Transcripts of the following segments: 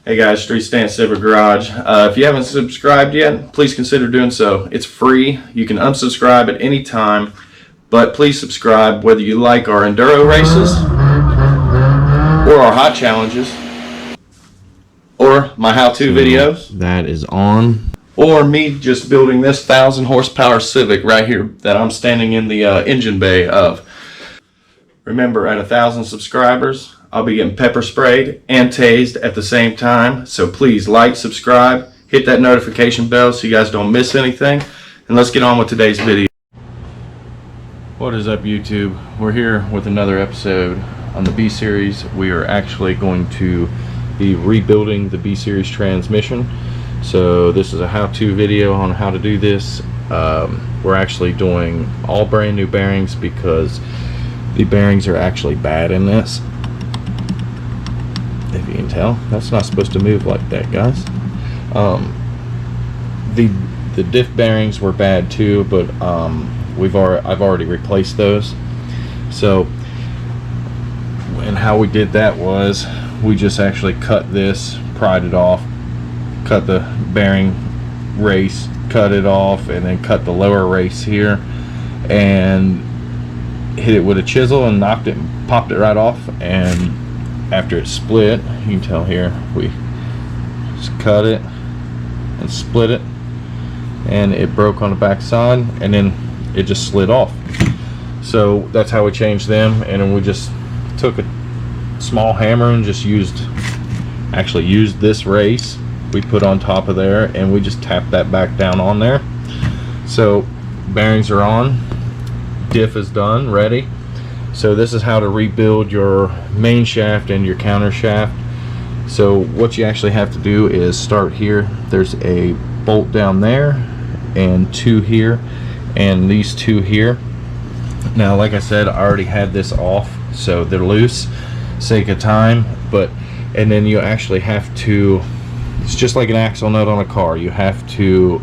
Hey guys, Street Stance Silver Garage. If you haven't subscribed yet, please consider doing so. It's free. You can unsubscribe at any time, but please subscribe whether you like our enduro races or our hot challenges or my how-to videos. That is on. Or me just building this 1,000 horsepower Civic right here that I'm standing in the engine bay of. Remember, at 1,000 subscribers, I'll be getting pepper sprayed and tased at the same time. So please like, subscribe, hit that notification bell so you guys don't miss anything. And let's get on with today's video. What is up, YouTube? We're here with another episode on the B Series. We are actually going to be rebuilding the B Series transmission. So this is a how-to video on how to do this. We're actually doing all brand new bearings because the bearings are actually bad in this. If you can tell, that's not supposed to move like that, guys. The diff bearings were bad too, but I've already replaced those. So, and how we did that was we just actually cut this, pried it off, cut the bearing race, cut it off, and then cut the lower race here, and hit it with a chisel and knocked it, popped it right off. And after it split, you can tell here, we just cut it and split it, and it broke on the back side, and then it just slid off. So that's how we changed them. And then we just took a small hammer and just used this race we put on top of there, and we just tapped that back down on there. So bearings are on, diff is done, ready. So this is how to rebuild your main shaft and your counter shaft. So what you actually have to do is start here. There's a bolt down there and two here and these two here. Now, like I said, I already had this off, so they're loose, sake of time. And then you actually have to, it's just like an axle nut on a car. You have to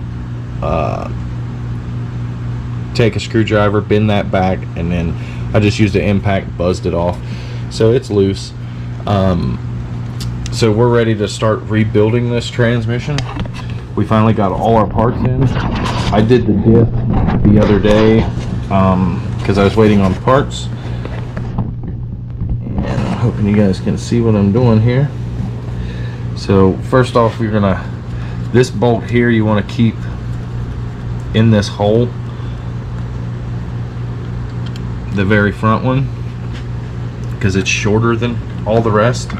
take a screwdriver, bend that back, and then I just used an impact, buzzed it off, so it's loose. So we're ready to start rebuilding this transmission. We finally got all our parts in. I did the diff the other day because I was waiting on parts, and I'm hoping you guys can see what I'm doing here. So first off, we're gonna, this bolt here you want to keep in this hole, the very front one, because it's shorter than all the rest.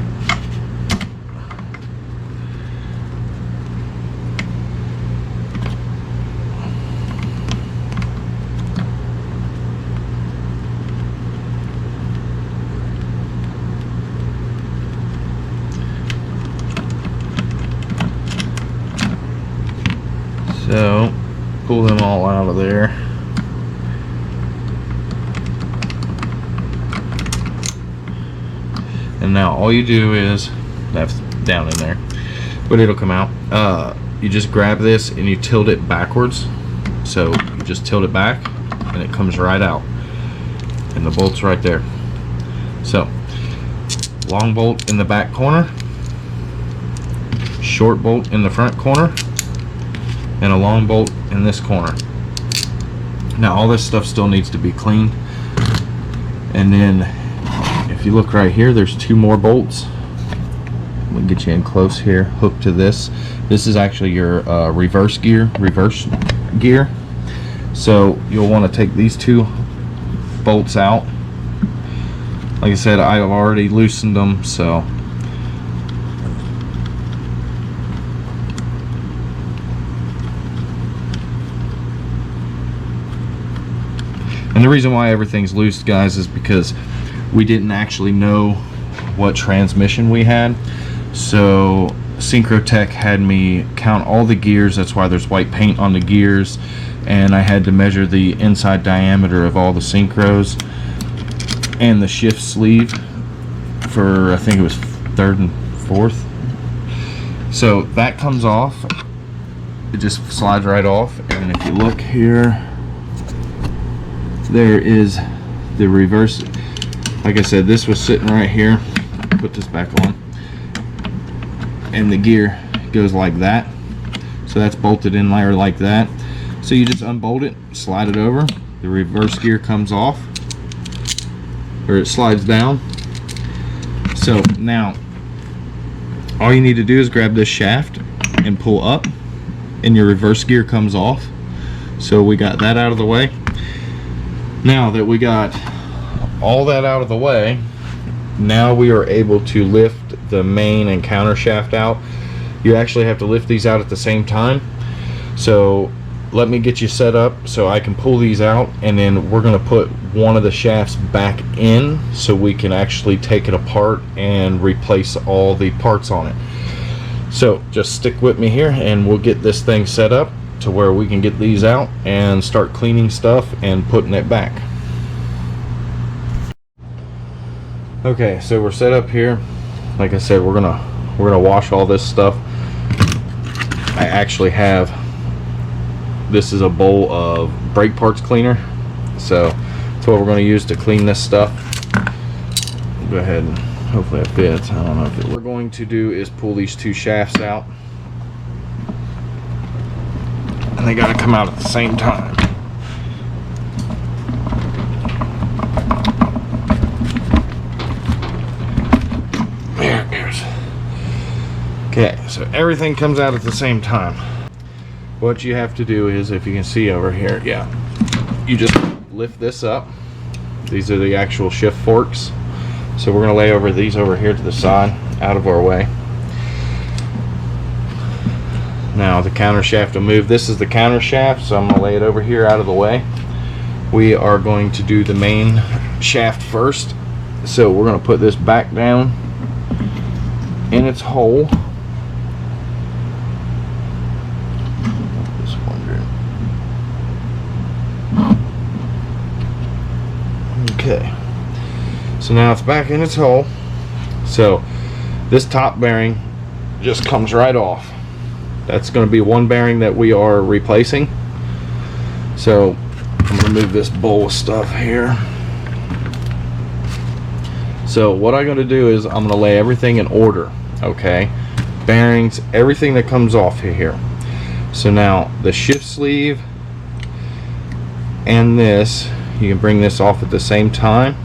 So pull them all out of there. And now all you do is, that's down in there, but it'll come out. You just grab this and you tilt it backwards. So you just tilt it back and it comes right out. And the bolt's right there. So, long bolt in the back corner, short bolt in the front corner, and a long bolt in this corner. Now all this stuff still needs to be cleaned. And then if you look right here, there's two more bolts. We'll get you in close here, hooked to this. This is actually your reverse gear. So you'll want to take these two bolts out. Like I said, I've already loosened them, so and the reason why everything's loose, guys, is because we didn't actually know what transmission we had. So Synchrotech had me count all the gears. That's why there's white paint on the gears. And I had to measure the inside diameter of all the synchros and the shift sleeve for, I think it was 3rd and 4th. So that comes off. It just slides right off. And if you look here, there is the reverse. Like I said, this was sitting right here. Put this back on. and the gear goes like that. So that's bolted in there like that. So you just unbolt it, slide it over, the reverse gear comes off, or it slides down. So now all you need to do is grab this shaft and pull up, and your reverse gear comes off. So we got that out of the way. Now that we got all that out of the way, now we are able to lift the main and counter shaft out. You actually have to lift these out at the same time. So let me get you set up so I can pull these out, and then we're going to put one of the shafts back in so we can actually take it apart and replace all the parts on it. So just stick with me here and we'll get this thing set up to where we can get these out and start cleaning stuff and putting it back. Okay, so we're set up here. Like I said, we're gonna wash all this stuff. I actually have, this is a bowl of brake parts cleaner, so that's what we're going to use to clean this stuff. Go ahead and hopefully it fits. I don't know if it, what we're going to do is pull these two shafts out, and they got to come out at the same time. There it goes. Okay, so everything comes out at the same time. What you have to do is, if you can see over here, yeah, you just lift this up. These are the actual shift forks. So we're going to lay over these over here to the side, out of our way. Now the counter shaft will move. This is the counter shaft, so I'm going to lay it over here out of the way. We are going to do the main shaft first. So we're going to put this back down in its hole. Okay, so now it's back in its hole. So this top bearing just comes right off. That's going to be one bearing that we are replacing. So I'm going to move this bowl of stuff here. So what I'm going to do is I'm going to lay everything in order. Okay, bearings, everything that comes off here. So now the shift sleeve and this, you can bring this off at the same time,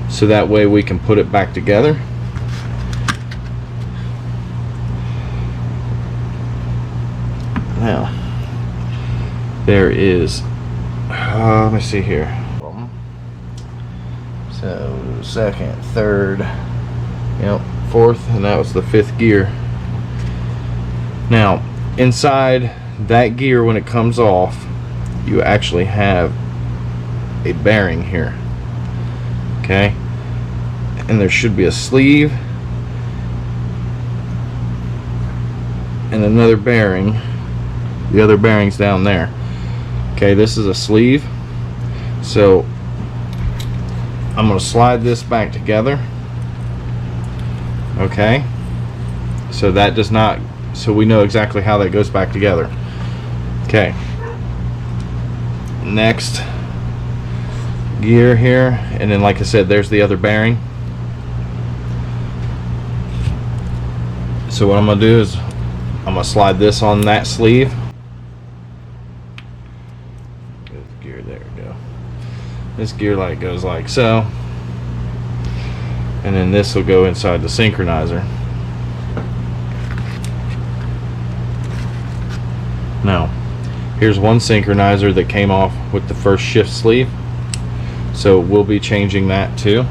so that way we can put it back together. Now there is let me see here, so second, third, yep, fourth, and that was the fifth gear. Now inside that gear, when it comes off, you actually have a bearing here. Okay, and there should be a sleeve and another bearing. The other bearing's down there. Okay, this is a sleeve. So I'm going to slide this back together. Okay, so that does not, so we know exactly how that goes back together. Okay, next gear here, and then like I said, there's the other bearing. So what I'm going to do is I'm going to slide this on that sleeve. Gear, there we go. This gear light goes like so, and then this will go inside the synchronizer. Now here's one synchronizer that came off with the first shift sleeve, so we'll be changing that too.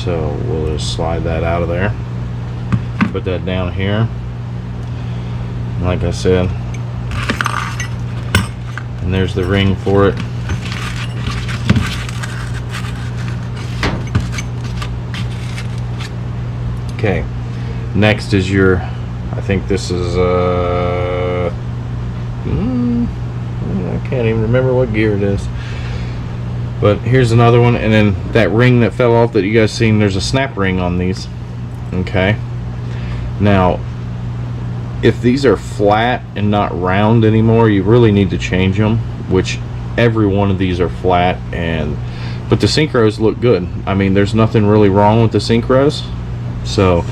So we'll just slide that out of there, put that down here, like I said, and there's the ring for it. Okay, next is your, I think this is I can't even remember what gear it is, but here's another one. And then that ring that fell off that you guys seen, there's a snap ring on these. Okay, now if these are flat and not round anymore, you really need to change them, which every one of these are flat, and But the synchros look good. I mean, there's nothing really wrong with the synchros. So,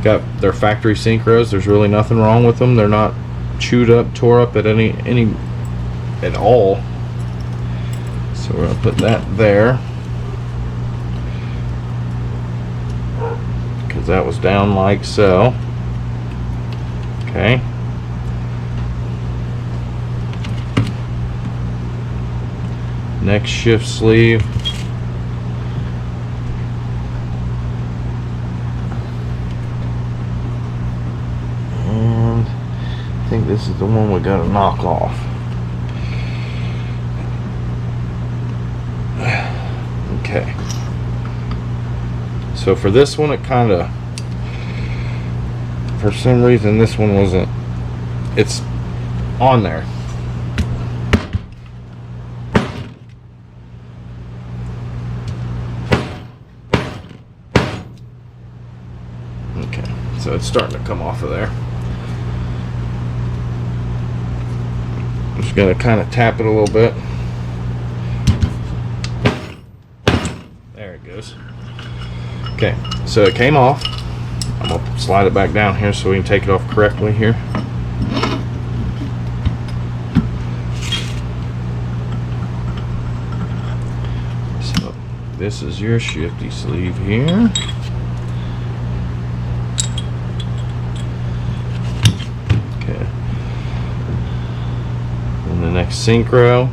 got their factory synchros. There's really nothing wrong with them. They're not chewed up, tore up at any at all. So we're gonna put that there because that was down like so. Okay. Next shift sleeve. And I think this is the one we gotta knock off. Okay. So for this one, it kind of, for some reason, this one wasn't, it's on there. Okay, so it's starting to come off of there. I'm just going to kind of tap it a little bit. There it goes. Okay, so it came off. I'm going to slide it back down here so we can take it off correctly here. So this is your shifty sleeve here. Okay. And the next synchro.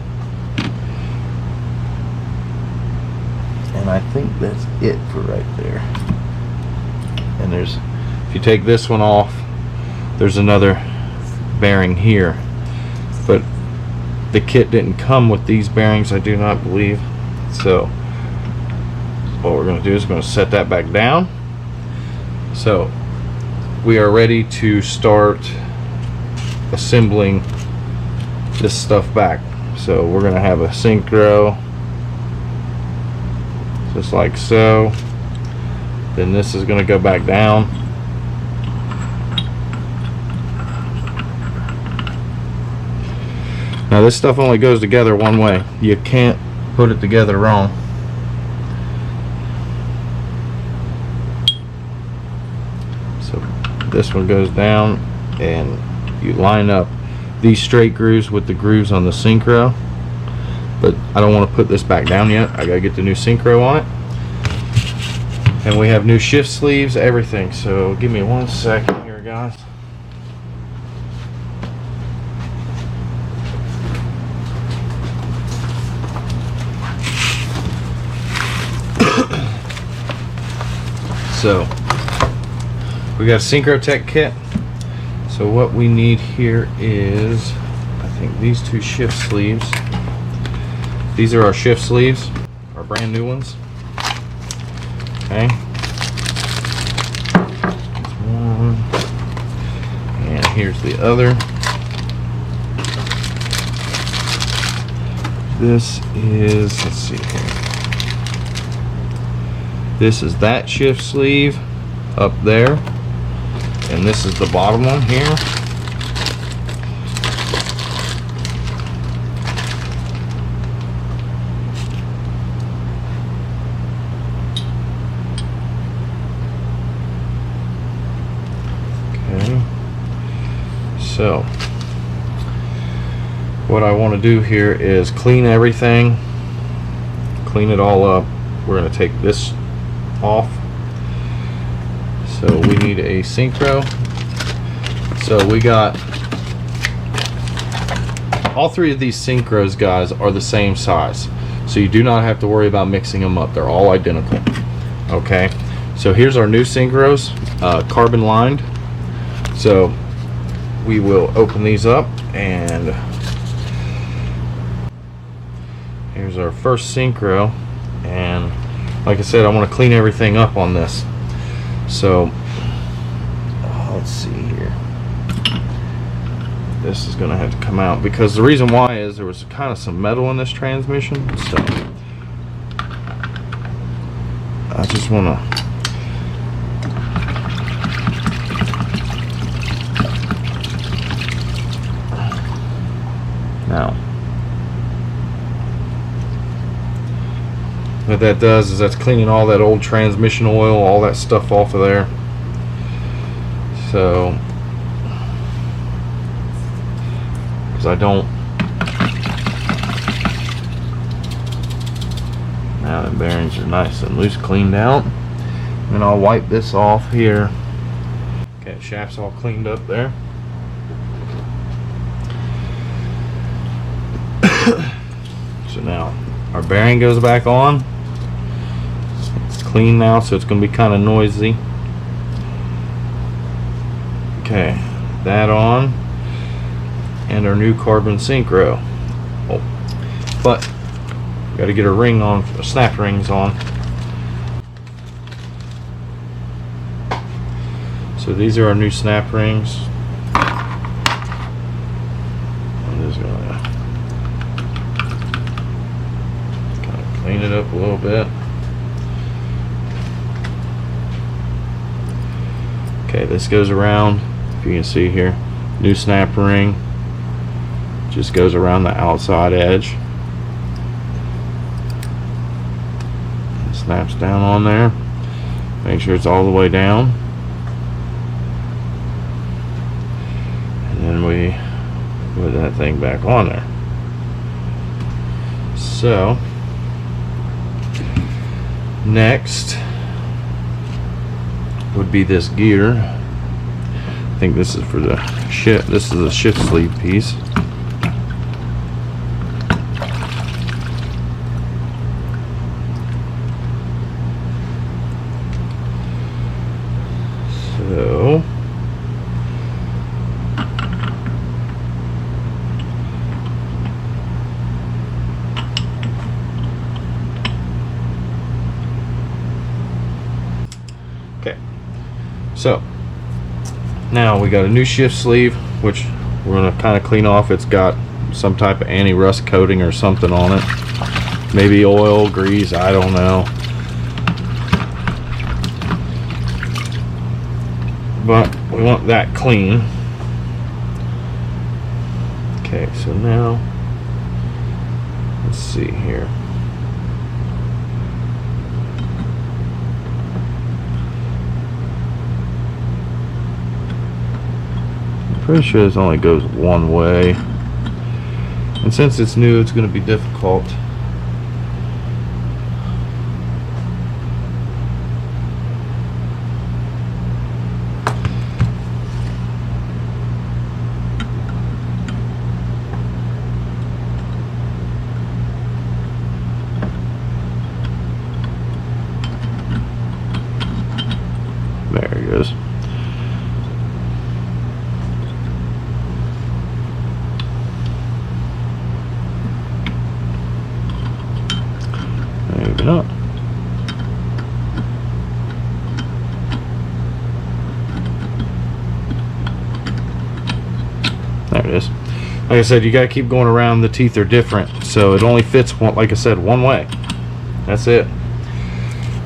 And I think that's it for right there. And there's, if you take this one off, there's another bearing here. But the kit didn't come with these bearings, I do not believe. So what we're going to do is going to set that back down. So we are ready to start assembling this stuff back. So we're going to have a synchro just like so. Then this is going to go back down. Now this stuff only goes together one way. You can't put it together wrong. So this one goes down and you line up these straight grooves with the grooves on the synchro. But I don't want to put this back down yet. I gotta get the new synchro on it. And we have new shift sleeves, everything. So give me 1 second here, guys. So we got a Synchro Tech kit. So what we need here is, I think these two shift sleeves. These are our shift sleeves, our brand new ones. Okay. There's one. And here's the other. This is, let's see here. This is that shift sleeve up there. And this is the bottom one here. So what I want to do here is clean everything, clean it all up. We're going to take this off. So we need a synchro. So we got all three of these synchros, guys, are the same size, so you do not have to worry about mixing them up. They're all identical. Okay, so here's our new synchros, carbon lined. So we will open these up, and here's our first synchro. And like I said, I want to clean everything up on this. So let's see here. This is going to have to come out because the reason why is there was kind of some metal in this transmission. So I just want to now what that does is that's cleaning all that old transmission oil, all that stuff off of there. So, because I don't. Now the bearings are nice and loose, cleaned out. And I'll wipe this off here. Okay, shaft's all cleaned up there. So now our bearing goes back on. It's clean now, so it's going to be kind of noisy. Okay, that on, and our new carbon synchro. Oh, but got to get a ring on, snap rings on. So these are our new snap rings. I'm just gonna kind of clean it up a little bit. Okay, this goes around. If you can see here, new snap ring just goes around the outside edge. It snaps down on there. Make sure it's all the way down. And then we put that thing back on there. So next would be this gear. I think this is for the shift. This is a shift sleeve piece. So okay, so now we got a new shift sleeve, which we're going to kind of clean off. It's got some type of anti-rust coating or something on it, maybe oil, grease, I don't know, but we want that clean. Okay, so now let's see here. Pretty sure this only goes one way, and since it's new, it's going to be difficult. There it goes. Up. There it is. Like I said, you gotta keep going around. The teeth are different, so it only fits one, like I said, one way. That's it.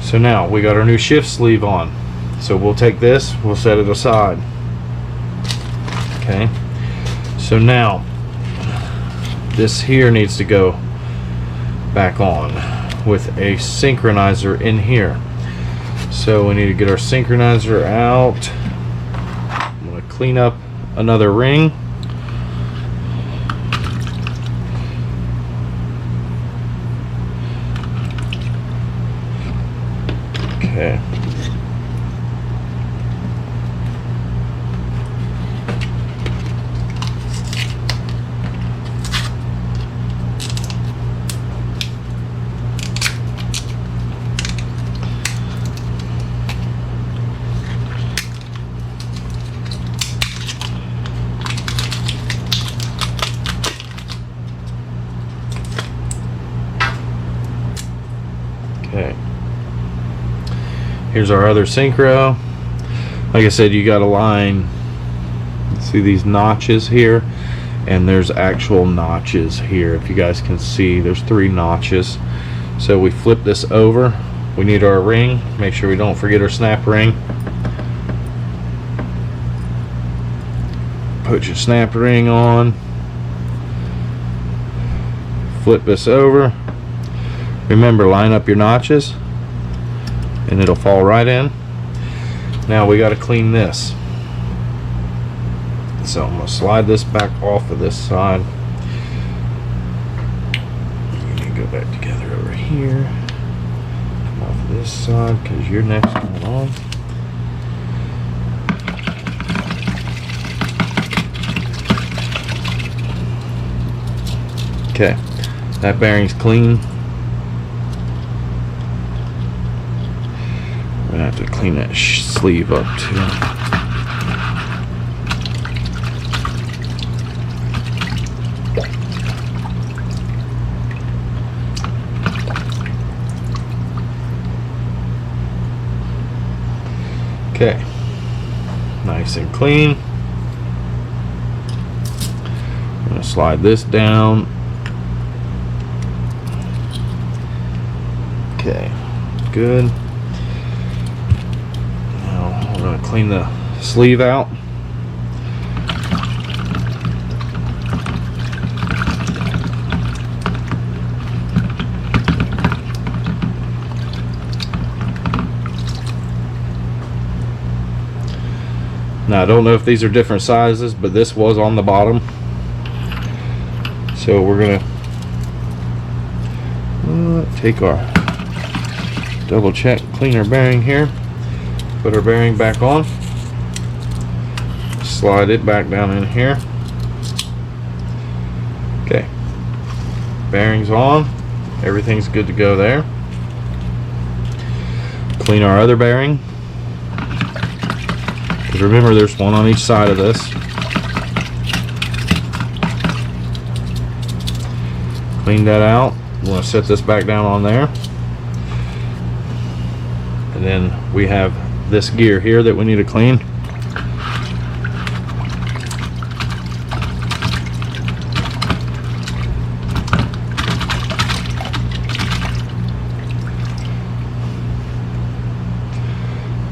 So now we got our new shift sleeve on. So we'll take this, we'll set it aside. Okay. So now this here needs to go back on with a synchronizer in here. So we need to get our synchronizer out. I'm going to clean up another ring. Okay. Okay. Here's our other synchro. Like I said, you got a line. See these notches here, and there's actual notches here. If you guys can see, there's 3 notches. So we flip this over. We need our ring. Make sure we don't forget our snap ring. Put your snap ring on. Flip this over. Remember, line up your notches and it'll fall right in. Now we got to clean this. So I'm going to slide this back off of this side. You need to go back together over here. Come off of this side because you're next one on. Okay, that bearing's clean. I'm gonna have to clean that sleeve up too. Okay, nice and clean. I'm gonna slide this down. Okay, good. Now we're going to clean the sleeve out. Now I don't know if these are different sizes, but this was on the bottom. So we're going to take our double check, clean our bearing here, put our bearing back on, slide it back down in here. Okay, bearings on, everything's good to go there. Clean our other bearing, because remember there's one on each side of this. Clean that out. I'm going to set this back down on there. And then we have this gear here that we need to clean.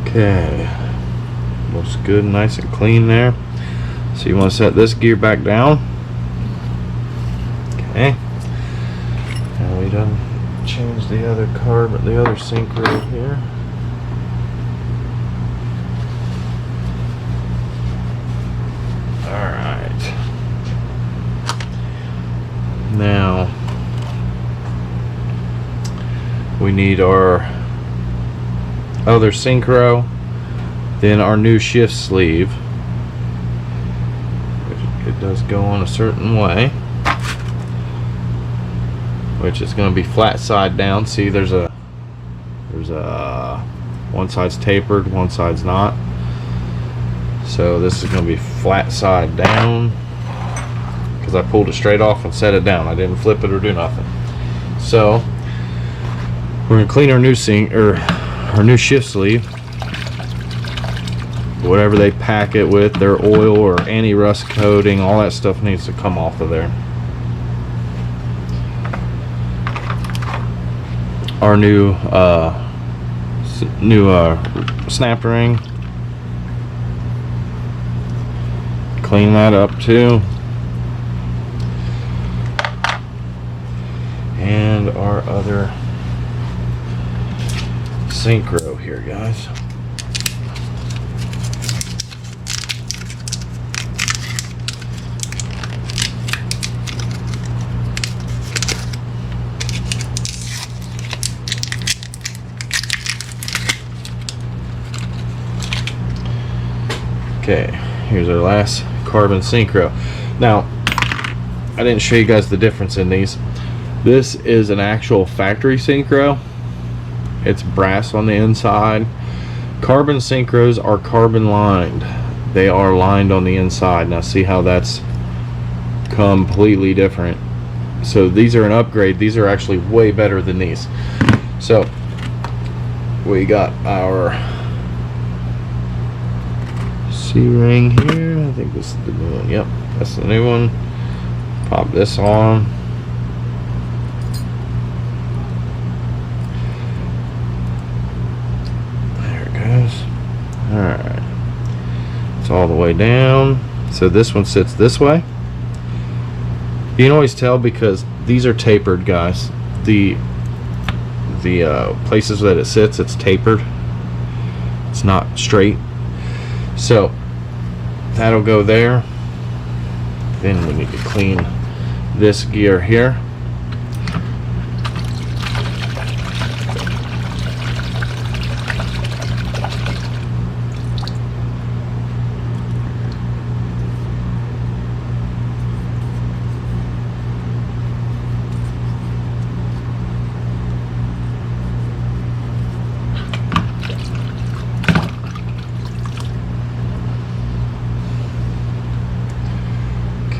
Okay, looks good, nice and clean there. So you want to set this gear back down. Okay, and we done change the other carbon, the other synchro here. Alright. Now we need our other synchro, then our new shift sleeve. It does go on a certain way, which is going to be flat side down. See, there's a one side's tapered, one side's not. So this is going to be flat side down because I pulled it straight off and set it down. I didn't flip it or do nothing. So we're going to clean our new our new shift sleeve. Whatever they pack it with, their oil or anti-rust coating, all that stuff needs to come off of there. Our new snap ring, clean that up too. And our other synchro here, guys. Okay, here's our last carbon synchro. Now, I didn't show you guys the difference in these. This is an actual factory synchro. It's brass on the inside. Carbon synchros are carbon lined. They are lined on the inside. Now see how that's completely different. So these are an upgrade. These are actually way better than these. So we got our C-ring here. I think this is the new one. Yep, that's the new one. Pop this on. There it goes. Alright. It's all the way down. So this one sits this way. You can always tell because these are tapered, guys. The the places that it sits, it's tapered. It's not straight. So that'll go there. Then we need to clean this gear here.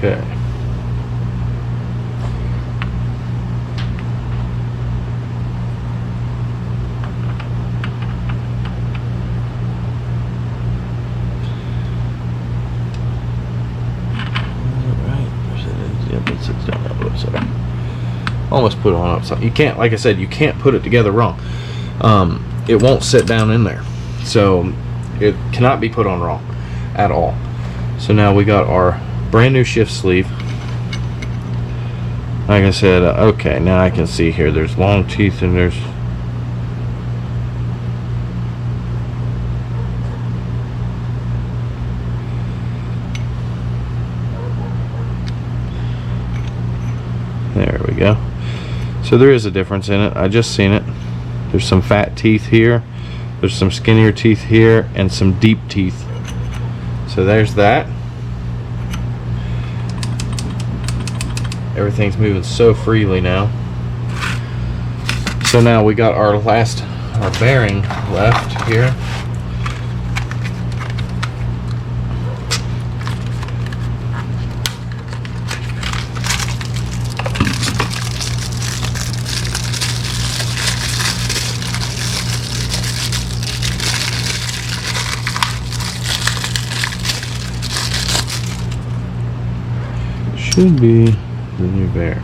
Okay. Almost put it on upside. You can't, like I said, you can't put it together wrong. It won't sit down in there, so it cannot be put on wrong at all. So now we got our brand new shift sleeve. Like I said, okay, now I can see here there's long teeth and there's there we go. So there is a difference in it. I just seen it. There's some fat teeth here, there's some skinnier teeth here, and some deep teeth. So there's that. Everything's moving so freely now. So now we got our bearing left here. Should be the new bearing.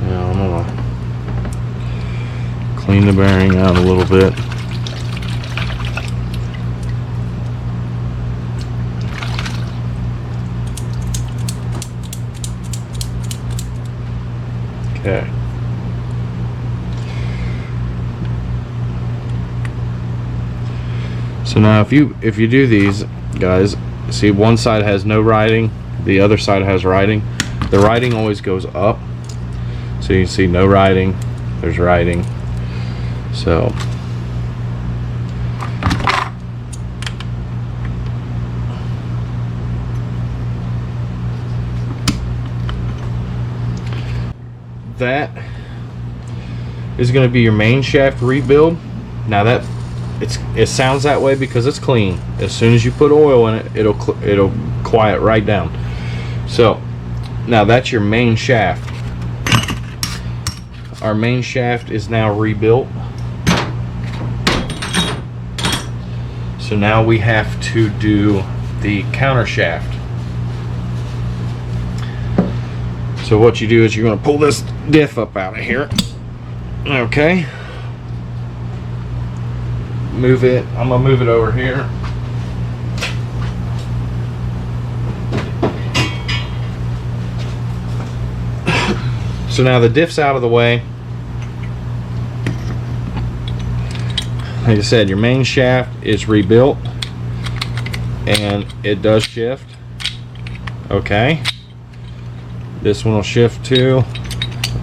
Now I'm gonna clean the bearing out a little bit. Okay. So now if you do these, guys, see one side has no writing, the other side has writing. The writing always goes up. So you can see no writing, there's writing. So that is going to be your main shaft rebuild. Now that it sounds that way because it's clean. As soon as you put oil in it, it'll quiet right down. So now that's your main shaft. Our main shaft is now rebuilt. So now we have to do the counter shaft. So what you do is you're going to pull this diff up out of here. Okay. Move it. I'm gonna move it over here. So now the diff's out of the way. Like I said, your main shaft is rebuilt and it does shift. Okay. This one will shift too.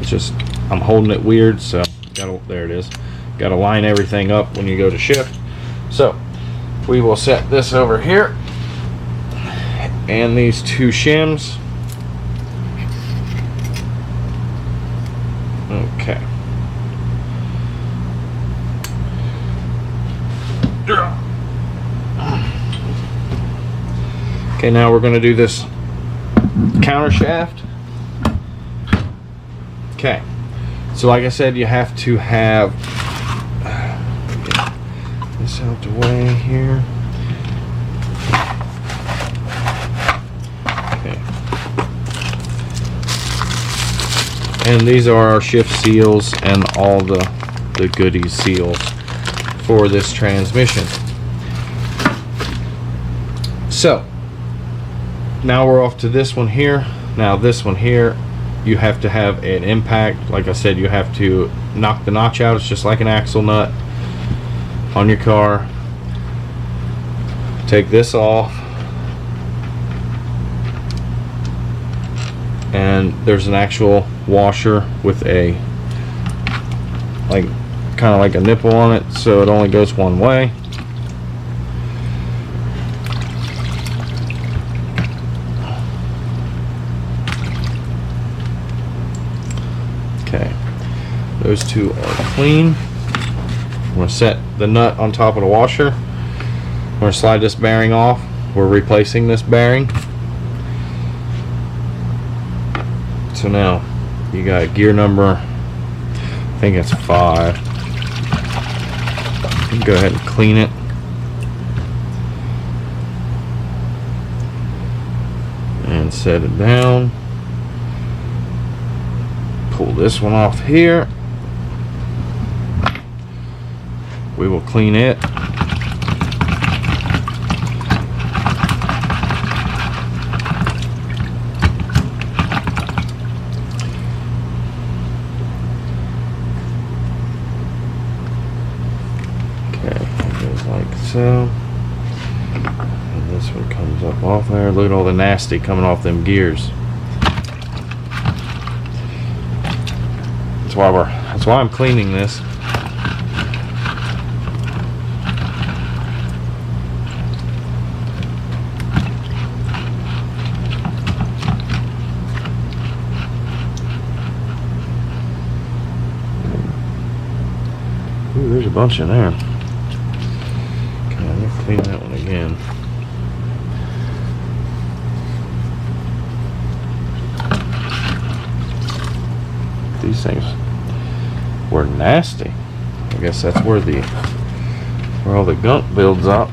It's just I'm holding it weird, so there it is. Got to line everything up when you go to shift. So we will set this over here and these two shims. Okay. Okay, now we're going to do this counter shaft. Okay. So like I said, you have to have this out the way here. Okay. And these are our shift seals and all the goodies seals for this transmission. So now we're off to this one here. Now this one here, you have to have an impact. Like I said, you have to knock the notch out. It's just like an axle nut on your car. Take this off, and there's an actual washer with a kind of like a nipple on it, so it only goes one way. Okay, those two are clean. I'm going to set the nut on top of the washer. I'm going to slide this bearing off. We're replacing this bearing. So now you got gear number, I think it's 5. You can go ahead and clean it. And set it down. Pull this one off here. We will clean it. So, and this one comes up off there. Look at all the nasty coming off them gears. That's why I'm cleaning this. Ooh, there's a bunch in there. Clean that one again. These things were nasty. I guess that's where all the gunk builds up.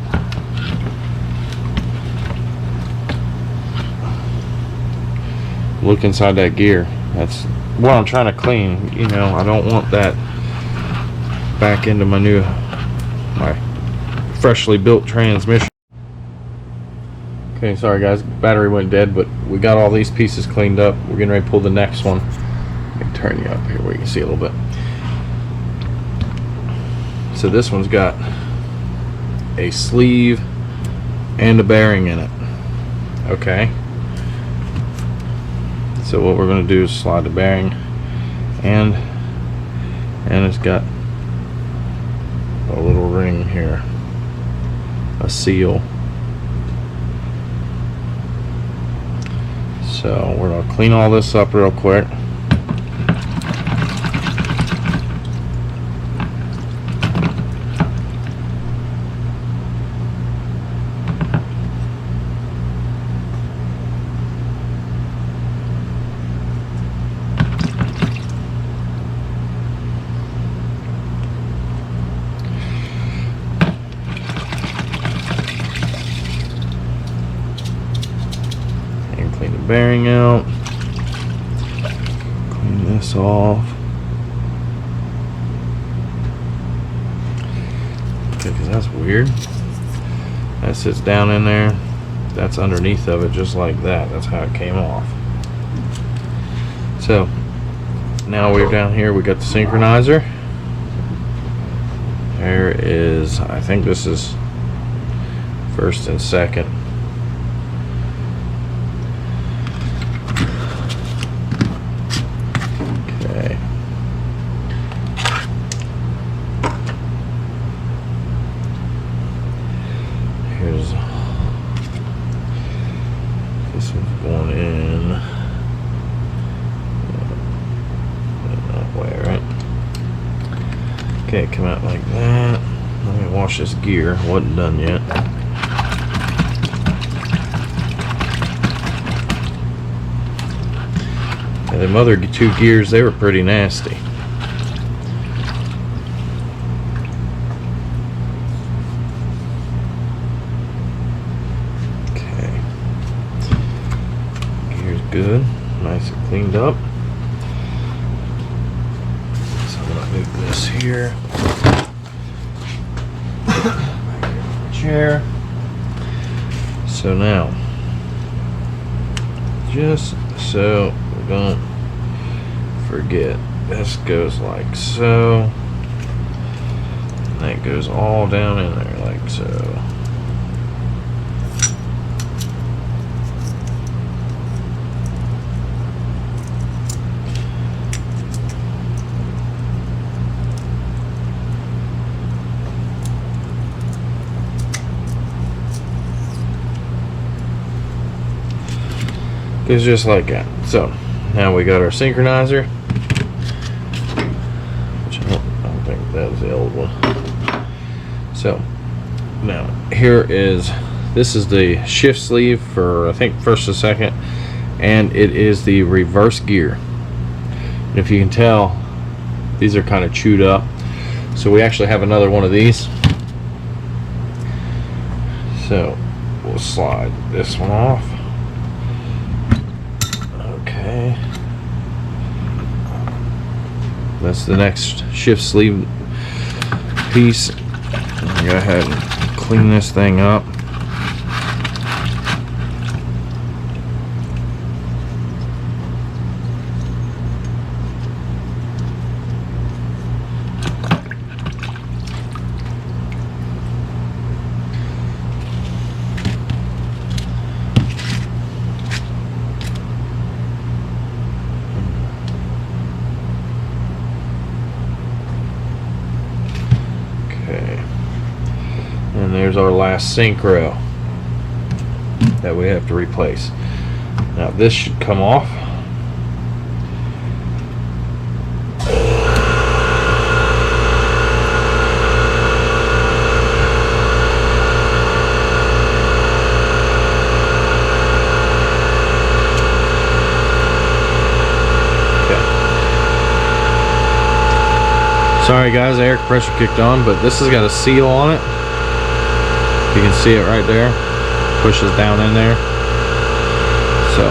Look inside that gear. That's what I'm trying to clean. You know, I don't want that back into my freshly built transmission. Okay, sorry guys, battery went dead, but we got all these pieces cleaned up. We're getting ready to pull the next one. I can turn you up here where you can see a little bit. So this one's got a sleeve and a bearing in it. Okay. So what we're going to do is slide the bearing, and it's got a little ring here. A seal. So we're going to clean all this up real quick. Bearing out. Clean this off. Okay, because that's weird. That sits down in there. That's underneath of it, just like that. That's how it came off. So now we're down here. We got the synchronizer. There is, I think this is first and second. This one's going in that way, right? Okay, come out like that. Let me wash this gear. Wasn't done yet. And them other two gears, they were pretty nasty. Good, nice and cleaned up. So I'm gonna move this here. Back here on the chair. So now just so we don't forget. This goes like so. And that goes all down in there like so. Goes just like that. So now we got our synchronizer, which I don't think that was the old one. So now this is the shift sleeve for, I think, first and second, and it is the reverse gear. And if you can tell, these are kind of chewed up, so we actually have another one of these. So we'll slide this one off. Okay, that's the next shift sleeve piece. Go ahead and clean this thing up. And there's our last synchro that we have to replace. Now this should come off. Sorry guys, air compressor kicked on, but this has got a seal on it. You can see it right there. Pushes down in there. So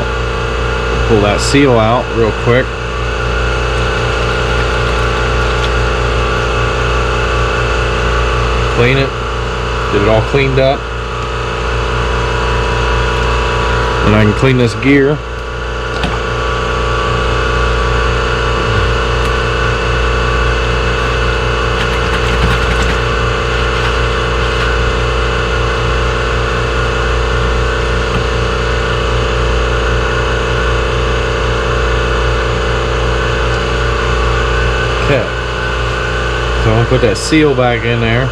pull that seal out real quick. Clean it. Get it all cleaned up. And I can clean this gear. Okay, so I'm gonna put that seal back in there.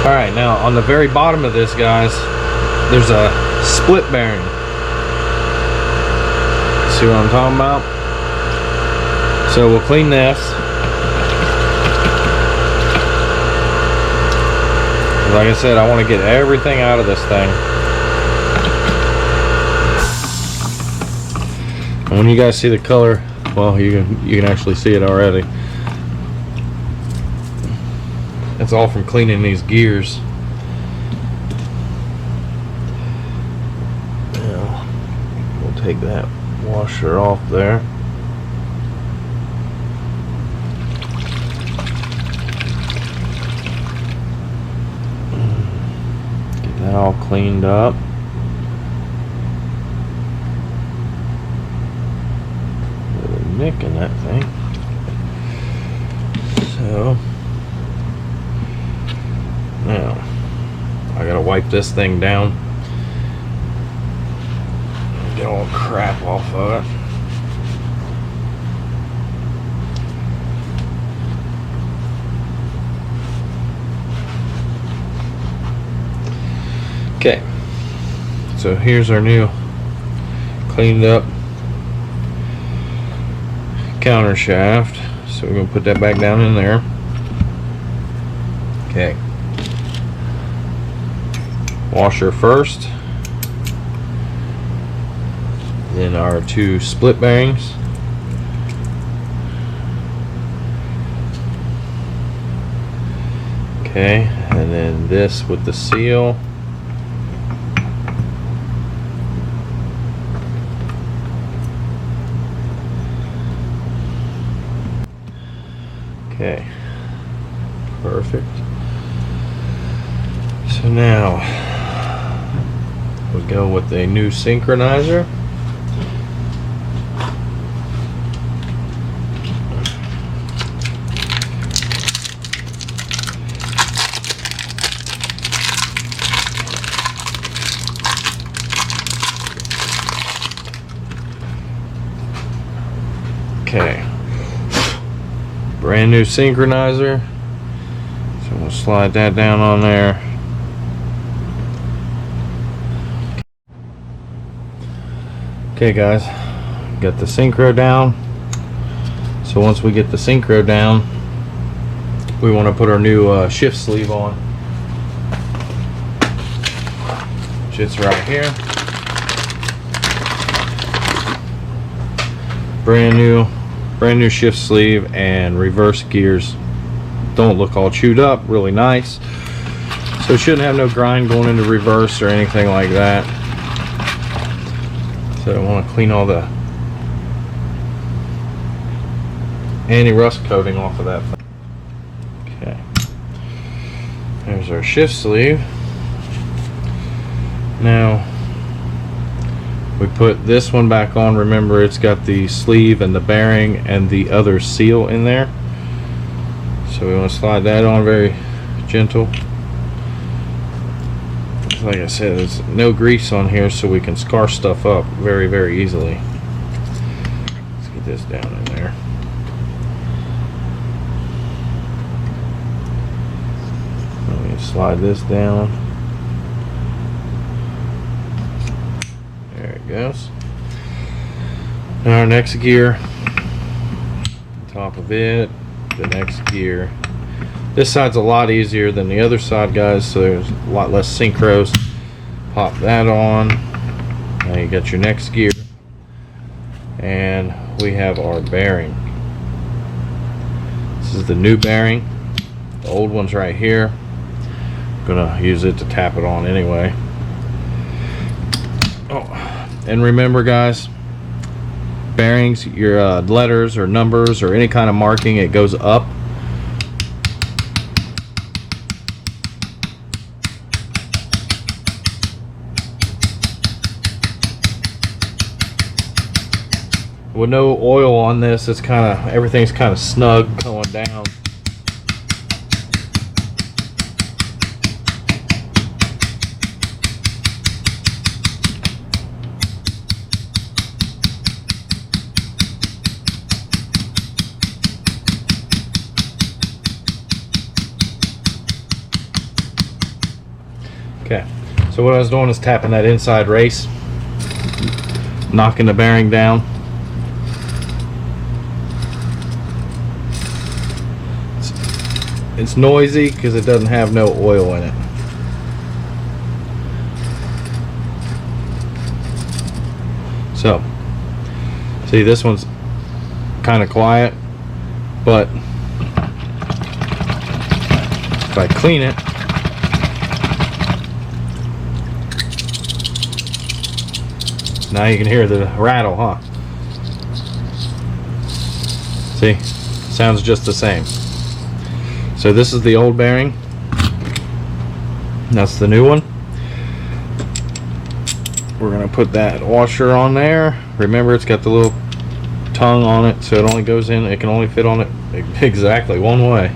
Alright, now on the very bottom of this, guys, there's a split bearing. See what I'm talking about? So we'll clean this. Like I said, I want to get everything out of this thing. And when you guys see the color, well, you can actually see it already. It's all from cleaning these gears. Now, we'll take that washer off there. Get that all cleaned up. Nick in that thing. So now I gotta wipe this thing down, get all crap off of it. Okay, so here's our new cleaned up counter shaft. So we're going to put that back down in there. Okay. Washer first. Then our two split bearings. Okay, and then this with the seal. Okay, perfect. So now we'll go with a new synchronizer. Okay, brand new synchronizer. So we'll slide that down on there. Okay guys, got the synchro down. So once we get the synchro down, we want to put our new shift sleeve on, which is right here. Brand new shift sleeve, and reverse gears don't look all chewed up, really nice. So it shouldn't have no grind going into reverse or anything like that. So I want to clean all the anti-rust coating off of that. Okay, there's our shift sleeve. Now we put this one back on. Remember, it's got the sleeve and the bearing and the other seal in there. So we want to slide that on very gentle. Like I said, there's no grease on here, so we can scar stuff up very, very easily. Let's get this down in there. Let me slide this down. There it goes. Now our next gear, top of it, the next gear. This side's a lot easier than the other side, guys, so there's a lot less synchros. Pop that on. Now you got your next gear, and we have our bearing. This is the new bearing. The old one's right here. I'm gonna use it to tap it on anyway. Oh, and remember guys, bearings, your letters or numbers or any kind of marking, it goes up. With no oil on this, it's everything's kind of snug going down. Okay, so what I was doing is tapping that inside race, knocking the bearing down. It's noisy because it doesn't have no oil in it. So, see, this one's kind of quiet, but if I clean it, now you can hear the rattle, huh? See, sounds just the same. So this is the old bearing. That's the new one. We're gonna put that washer on there. Remember, it's got the little tongue on it, so it only goes in, it can only fit on it exactly one way.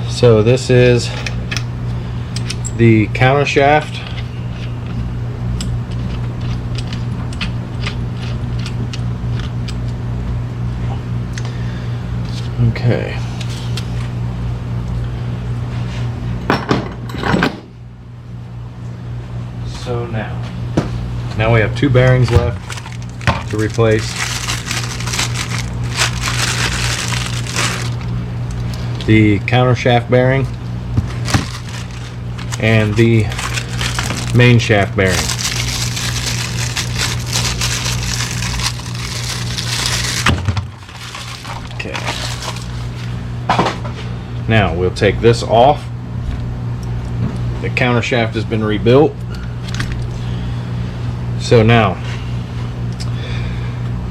So this is the counter shaft. Okay. So now we have two bearings left to replace. The counter shaft bearing and the main shaft bearing. Okay. Now we'll take this off. The counter shaft has been rebuilt. So now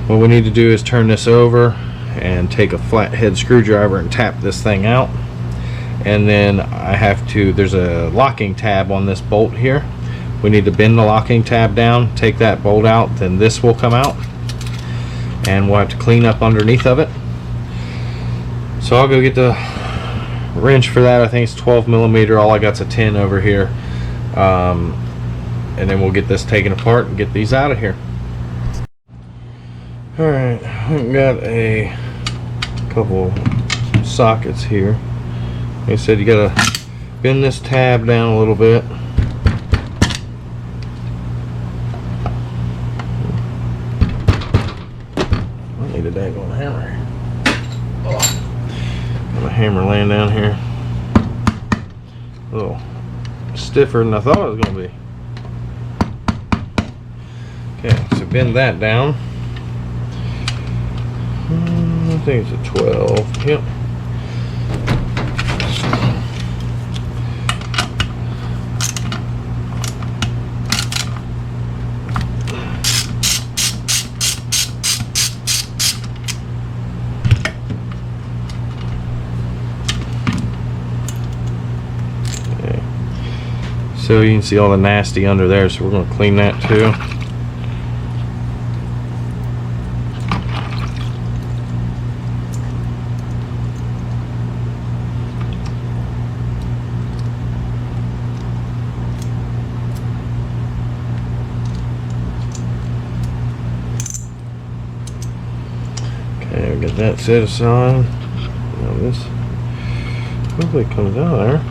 what we need to do is turn this over and take a flathead screwdriver and tap this thing out. and then I have to, there's a locking tab on this bolt here. We need to bend the locking tab down, take that bolt out, then this will come out, and we'll have to clean up underneath of it. So I'll go get the wrench for that. I think it's 12 millimeter. All I got's a 10 over here, and then we'll get this taken apart and get these out of here. Alright, I've got a couple sockets here. Like I said, you gotta bend this tab down a little bit. I need a daggone hammer. Got my hammer laying down here. A little stiffer than I thought it was gonna be. Okay, so bend that down. I think it's a 12. Yep. Okay. So you can see all the nasty under there, so we're going to clean that too. Okay, we got that set aside. Now this hopefully comes out of there.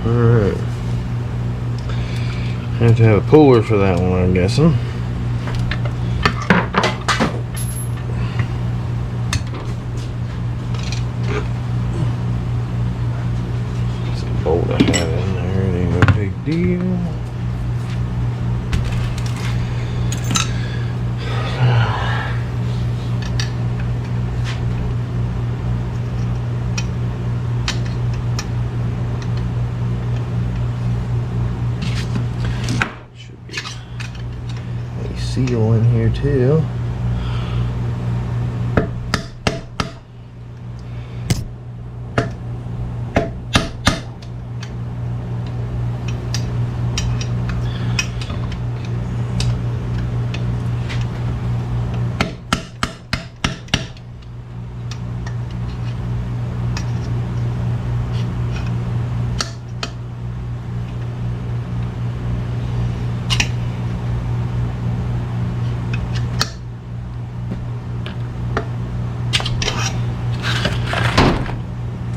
Alright. Have to have a puller for that one, I'm guessing. It's a bolt I had in there, it ain't no big deal. Seal in here too.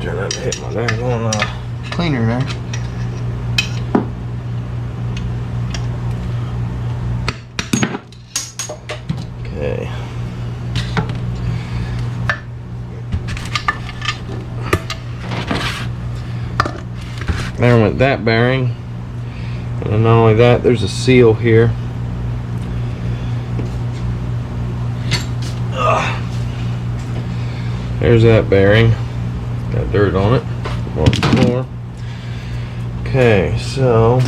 Try not to hit my daggone cleaner there. Okay. There went that bearing. And not only that, there's a seal here. There's that bearing. Got dirt on it. Once more. Okay, so it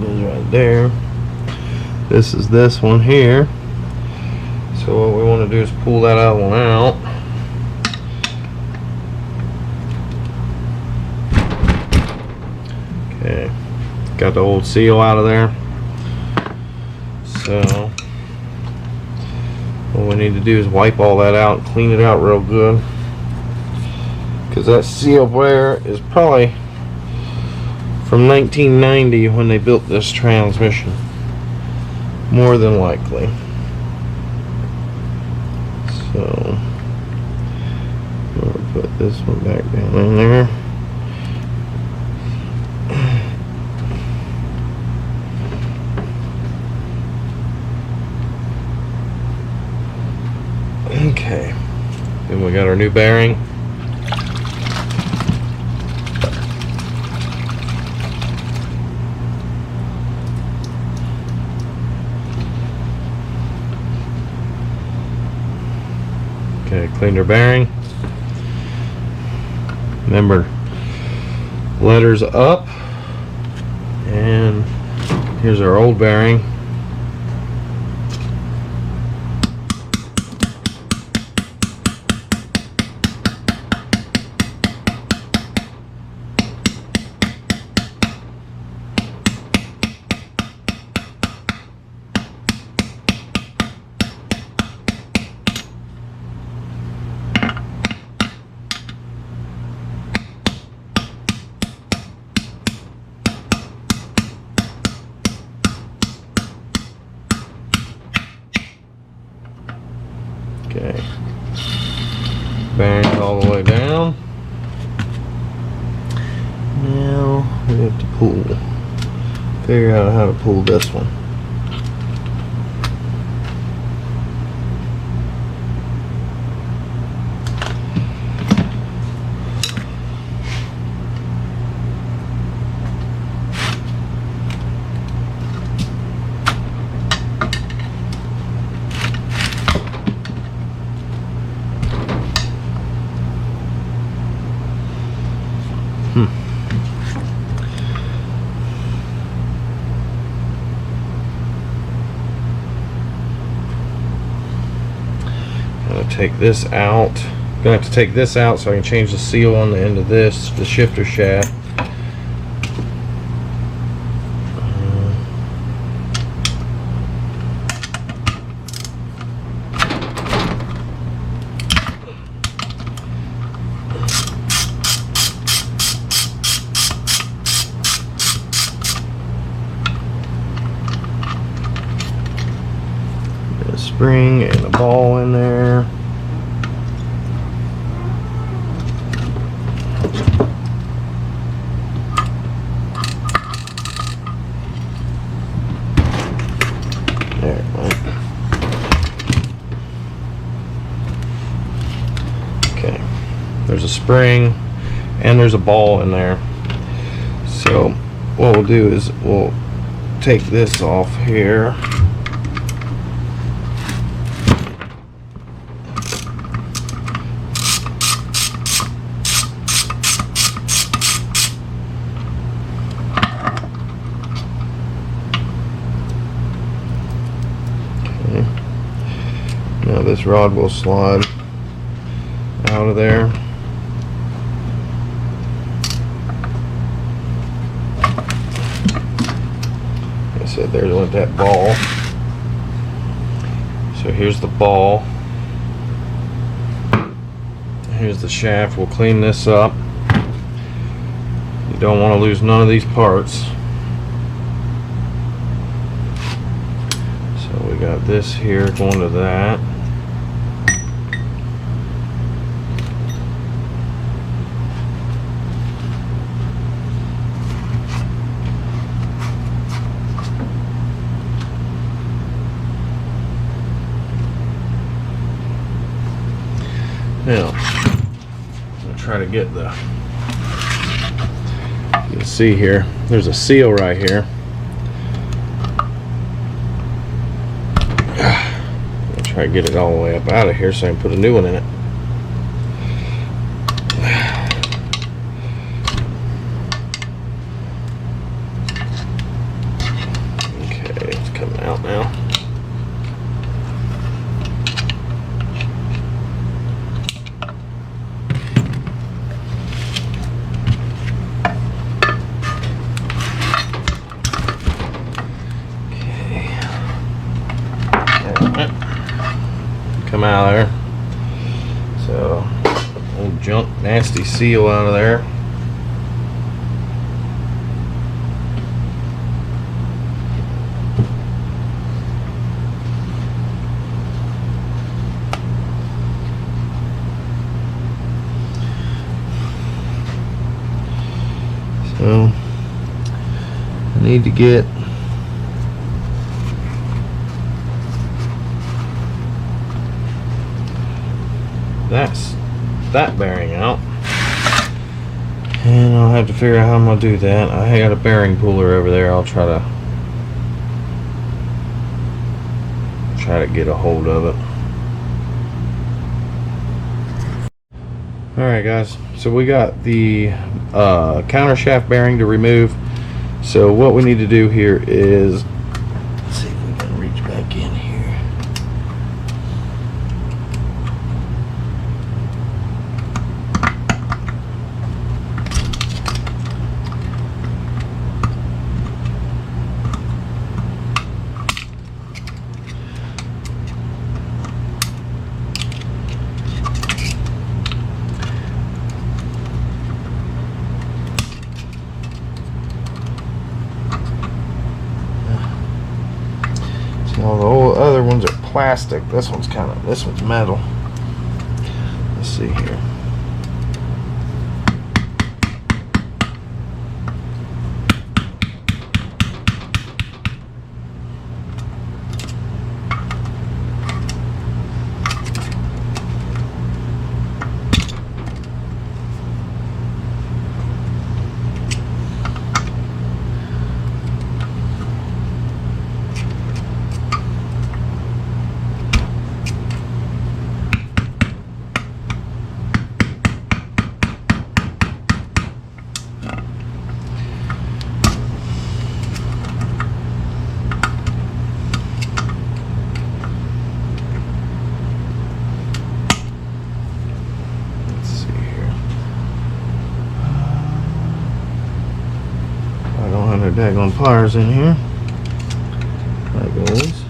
goes right there. This is this one here. So what we want to do is pull that other one out. Okay, got the old seal out of there. So what we need to do is wipe all that out and clean it out real good, because that seal wear is probably from 1990 when they built this transmission, more than likely. So I'm gonna put this one back down in there. Okay, then we got our new bearing. Okay, cleaned our bearing. Remember, letters up, and here's our old bearing. Okay, bearings all the way down. Now we have to figure out how to pull this one. Take this out. Gonna have to take this out so I can change the seal on the end of this, the shifter shaft. A spring and a ball in there. Okay, there's a spring and there's a ball in there. So what we'll do is we'll take this off here. Now this rod will slide out of there. Like I said, there went that ball. So here's the ball. Here's the shaft. We'll clean this up. You don't want to lose none of these parts. So we got this here going to that. Now, I'm going to try to get the, you can see here, there's a seal right here. I'm going to try to get it all the way up out of here so I can put a new one in it. Okay, it's coming out now. come out of there. So, old junk, nasty seal out of there. So, I need to get that bearing out, and I'll have to figure out how I'm gonna do that. I got a bearing puller over there. I'll try to get a hold of it. Alright guys, so we got the counter shaft bearing to remove. So what we need to do here is, let's see if we can reach back in here. All the old other ones are plastic. This one's metal. Let's see here. Daggone pliers in here. There goes.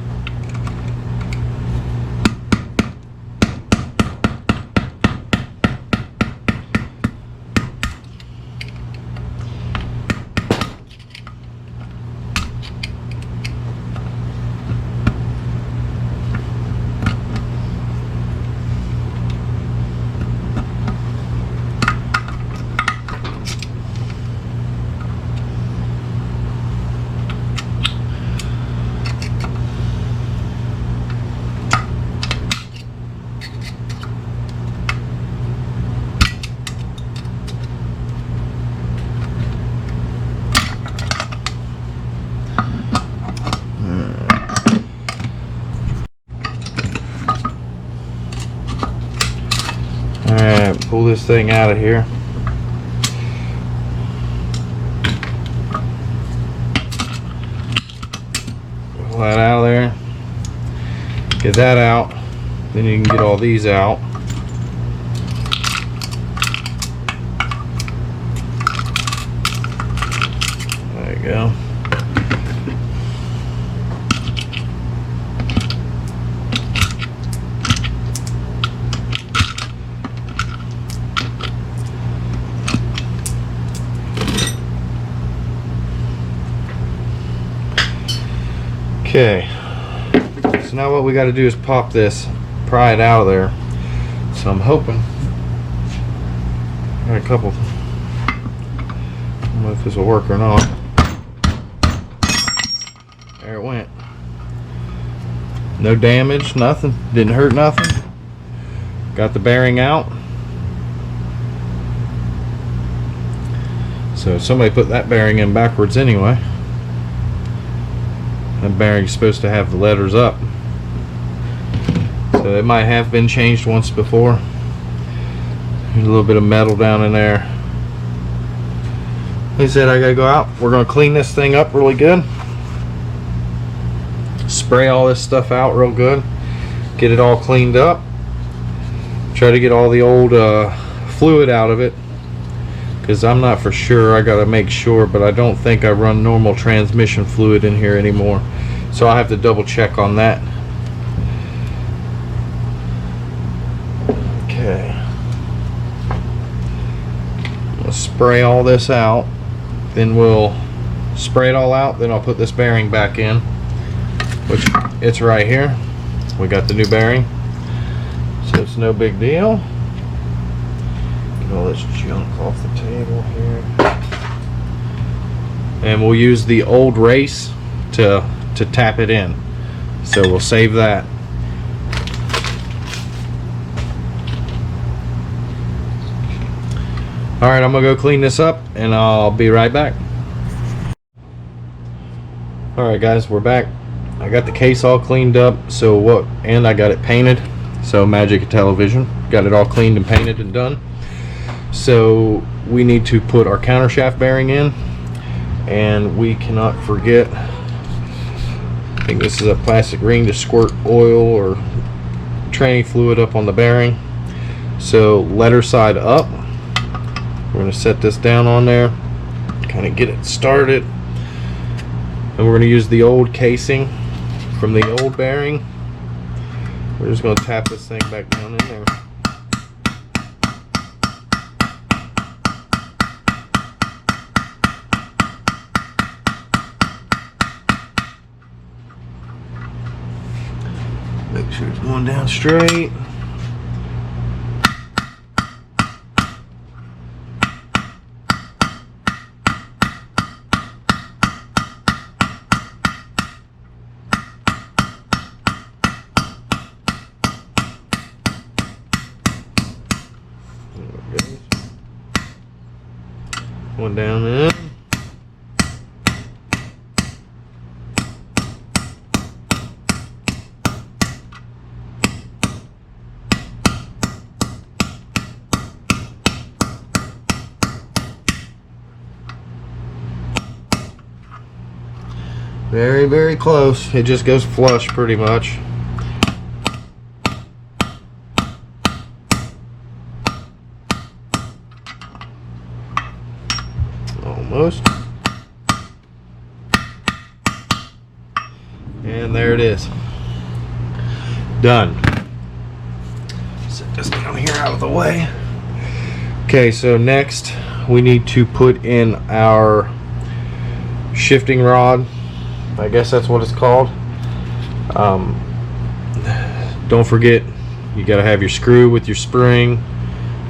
Alright, pull this thing out of here. Pull that out of there. Get that out. Then you can get all these out. There you go. Okay, so now what we got to do is pop this, pry it out of there. So I'm hoping, got a couple, I don't know if this will work or not. There it went. No damage, nothing, didn't hurt nothing. Got the bearing out. So somebody put that bearing in backwards anyway. That bearing's supposed to have the letters up. So it might have been changed once before. There's a little bit of metal down in there. Like I said, I gotta go out. We're gonna clean this thing up really good. Spray all this stuff out real good. Get it all cleaned up. Try to get all the old fluid out of it. Because I'm not for sure, I gotta make sure, but I don't think I run normal transmission fluid in here anymore, so I'll have to double check on that. spray all this out. Then we'll spray it all out. Then I'll put this bearing back in, which it's right here. We got the new bearing, so it's no big deal. Get all this junk off the table here. And we'll use the old race to tap it in. So we'll save that. Alright, I'm gonna go clean this up and I'll be right back. Alright guys, we're back. I got the case all cleaned up, and I got it painted. So Magic Television, got it all cleaned and painted and done. So we need to put our countershaft bearing in, and we cannot forget, I think this is a plastic ring to squirt oil or training fluid up on the bearing. So letter side up. We're going to set this down on there, kind of get it started, and we're going to use the old casing from the old bearing. We're just going to tap this thing back down in there. Make sure it's going down straight. One down in. Very, very close. It just goes flush pretty much. Almost. And there it is. Done. Set this down here out of the way. Okay, so next we need to put in our shifting rod. I guess that's what it's called. Don't forget, you got to have your screw with your spring.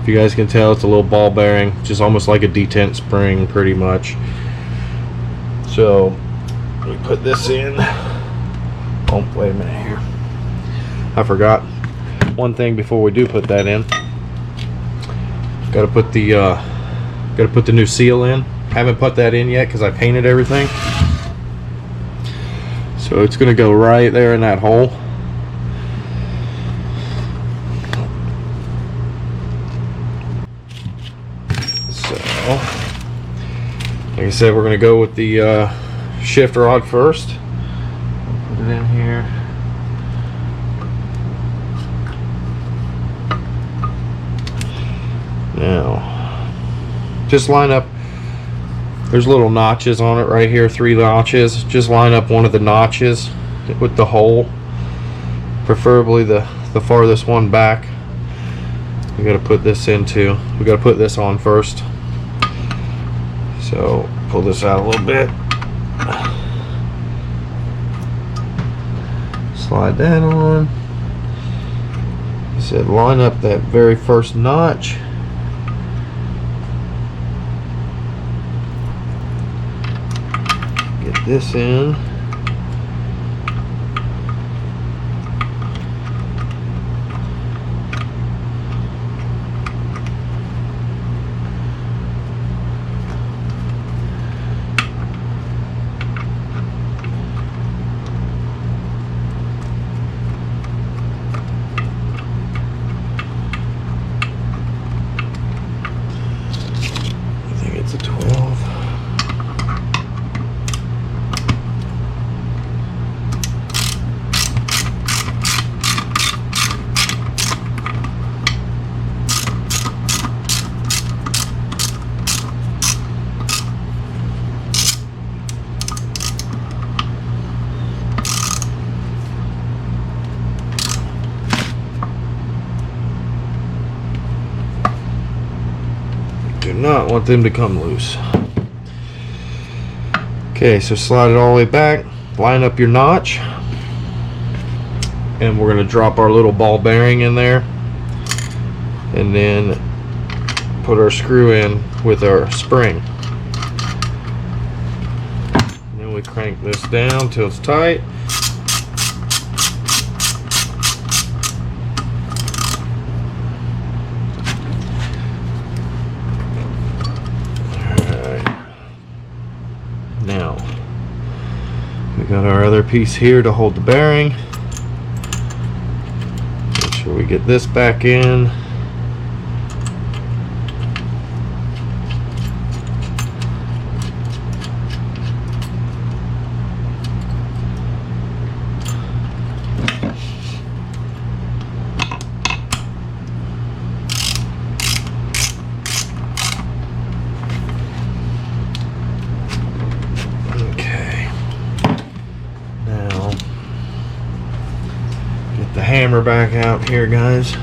If you guys can tell, it's a little ball bearing, just almost like a detent spring pretty much. So we put this in. Oh, wait a minute here, I forgot one thing before we do put that in. Got to put the new seal in. Haven't put that in yet because I painted everything. So it's going to go right there in that hole. So, like I said, we're going to go with the shift rod first. Put it in here. Now, just line up. There's little notches on it right here, 3 notches. Just line up one of the notches with the hole, preferably the farthest one back. We got to put this into. We got to put this on first. So pull this out a little bit. Slide that on. I said line up that very first notch. This in. I think it's a 12. not want them to come loose. Okay, so slide it all the way back, line up your notch, and we're going to drop our little ball bearing in there, and then put our screw in with our spring. And then we crank this down till it's tight. Now, we got our other piece here to hold the bearing. Make sure we get this back in. The hammer back out here, guys.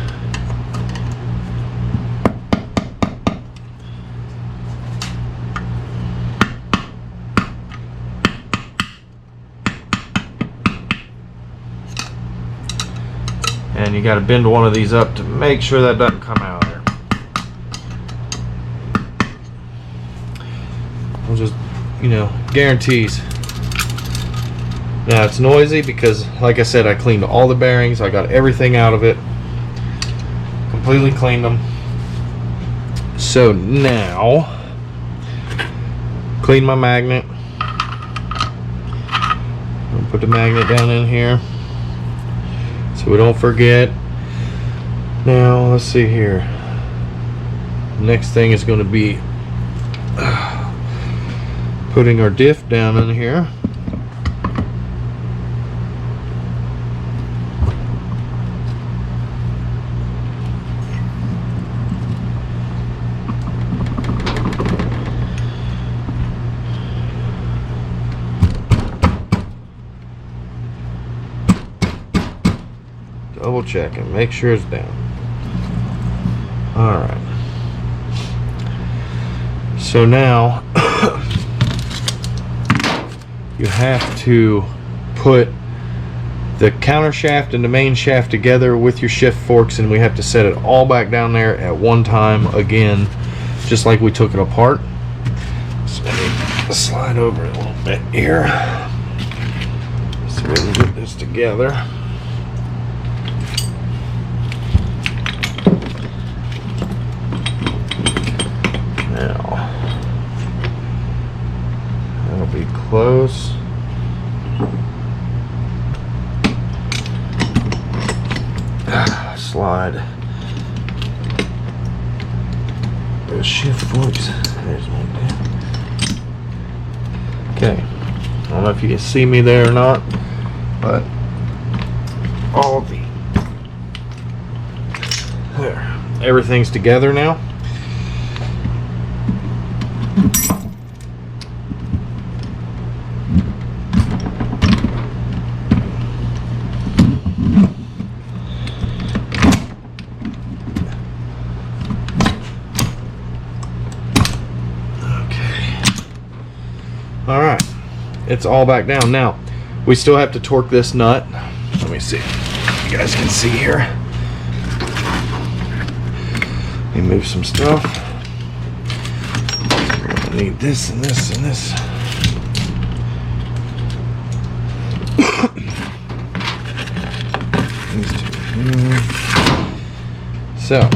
And you got to bend one of these up to make sure that doesn't come out of there. I'll just, guarantees. Now it's noisy because, like I said, I cleaned all the bearings. I got everything out of it. Completely cleaned them. So now, clean my magnet. I'll put the magnet down in here so we don't forget. Now, let's see here. Next thing is going to be putting our diff down in here. Double check and make sure it's down. Alright. So now you have to put the counter shaft and the main shaft together with your shift forks, and we have to set it all back down there at one time again, just like we took it apart. So let me slide over a little bit here so we can get this together. Be close. Slide the shift forks. There's one down. Okay, I don't know if you can see me there or not, but all the there, everything's together now. Alright, it's all back down. Now, we still have to torque this nut. Let me see if you guys can see here. Let me move some stuff. I need this and this and this. These two here. So,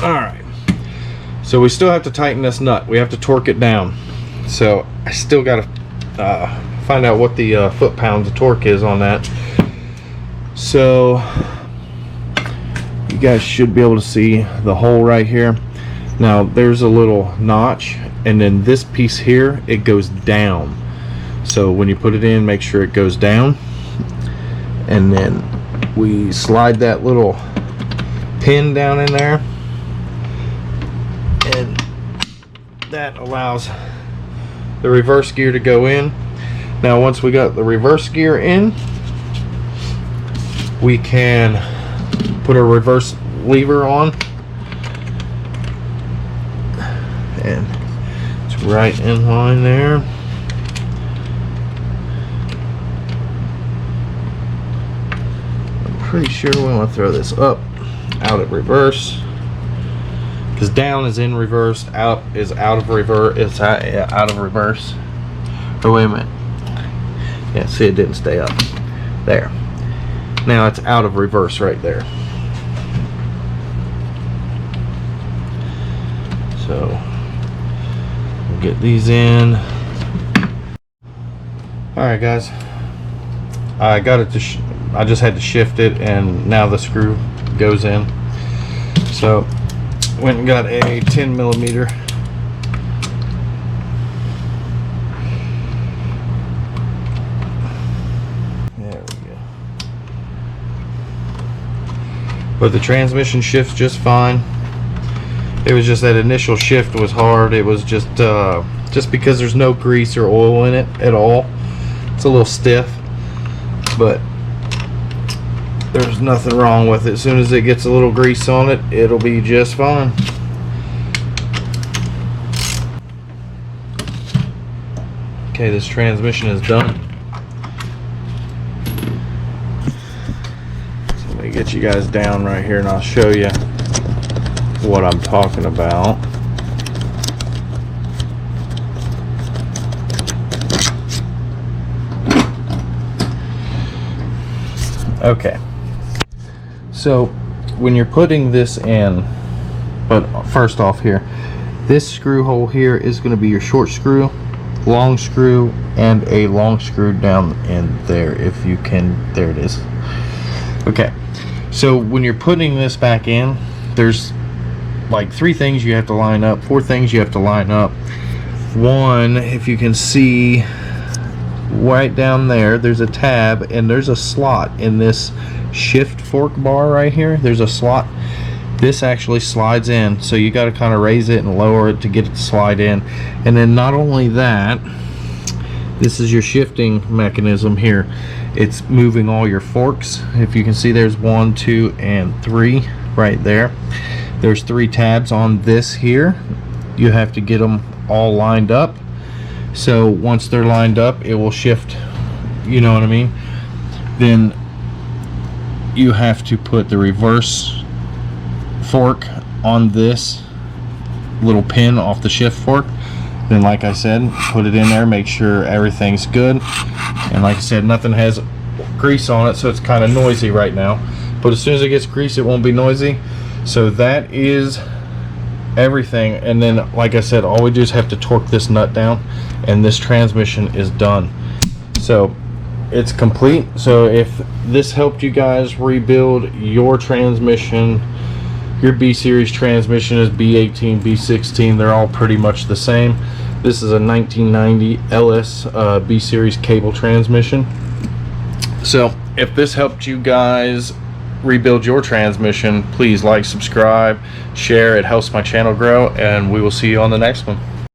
alright. So we still have to tighten this nut. We have to torque it down. So I still got to find out what the foot-pounds of torque is on that. So you guys should be able to see the hole right here. Now there's a little notch, and then this piece here, it goes down. So when you put it in, make sure it goes down. And then we slide that little pin down in there. And that allows the reverse gear to go in. Now once we got the reverse gear in, we can put a reverse lever on, and it's right in line there. I'm pretty sure we want to throw this up, out of reverse, because down is in reverse, out is out of reverse. It's out of reverse. Oh, wait a minute. Yeah, see, it didn't stay up. There. Now it's out of reverse right there. So we'll get these in. Alright guys, I got it to I just had to shift it, and now the screw goes in. So went and got a 10mm. There we go. But the transmission shifts just fine. It was just that initial shift was hard. It was just because there's no grease or oil in it at all. It's a little stiff, but there's nothing wrong with it. As soon as it gets a little grease on it, it'll be just fine. Okay, this transmission is done. So let me get you guys down right here and I'll show you what I'm talking about. Okay, so when you're putting this in, but first off here, this screw hole here is going to be your short screw, long screw, and a long screw down in there if you can. There it is. Okay, so when you're putting this back in, there's like 3 things you have to line up, 4 things you have to line up. One, if you can see right down there, there's a tab and there's a slot in this shift fork bar right here. There's a slot. This actually slides in, so you got to kind of raise it and lower it to get it to slide in. And then not only that, this is your shifting mechanism here. It's moving all your forks. If you can see, there's 1, 2, and 3 right there. There's 3 tabs on this here. You have to get them all lined up. So once they're lined up, it will shift, you know what I mean? Then you have to put the reverse fork on this little pin off the shift fork. Then, like I said, put it in there, make sure everything's good. And like I said, nothing has grease on it, so it's kind of noisy right now. But as soon as it gets grease, it won't be noisy. So that is everything. And then, like I said, all we do is have to torque this nut down, and this transmission is done. So it's complete. So if this helped you guys rebuild your transmission, your B series transmission is B18, B16, they're all pretty much the same. This is a 1990 LS B series cable transmission. So if this helped you guys rebuild your transmission, please like, subscribe, share. It helps my channel grow, and we will see you on the next one.